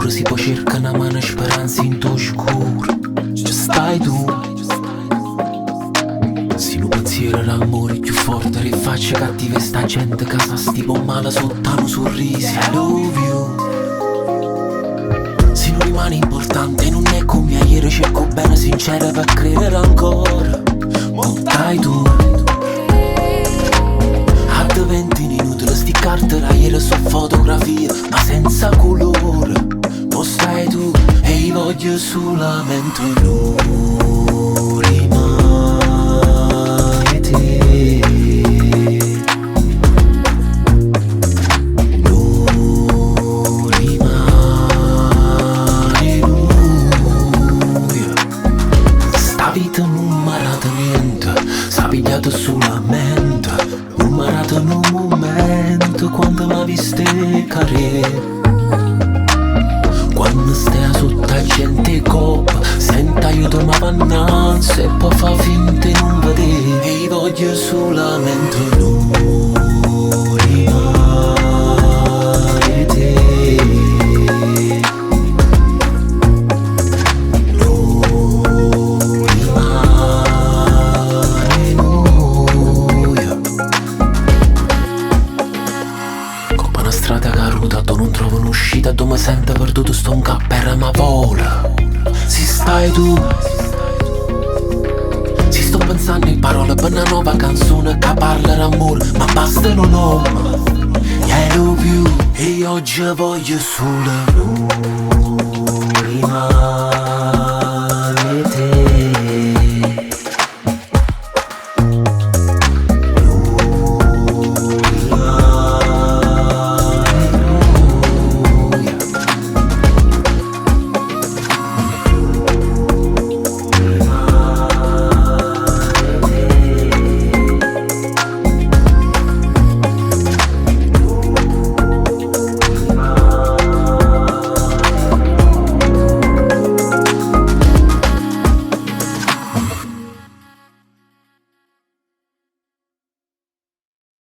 pure si può cercare una mano speranza in tuo scuro. Ci stai tu. Se non pensiero l'amore più forte le facce cattive sta gente che sa tipo male sottano sorrisi. I love you. Se non rimane importante non è come ieri, cerco bene sincera per credere ancora. Montai tu. A 20 minuti sti carte da ieri su fotografia ma senza colore. Non stai tu e io voglio solamente non rimane te. Non rimane lui. Sta vita non m'arata niente, s'ha pigliato solamente. Non m'arata in un momento quando m'ha viste carriere. Quando stai sotto la gente coppa, senta aiuto ma pannanza e poi fa finta di non vedere. E io voglio solamente non rimane te. Non rimane noi. Coppa una strada caruta, tu non trovo un'uscita, tu mi sento perduto, sto un cappello ma vola. Si stai tu. Si sto pensando in parole per una nuova canzone che parla d'amore, ma basta un nome. I love you. E oggi voglio solo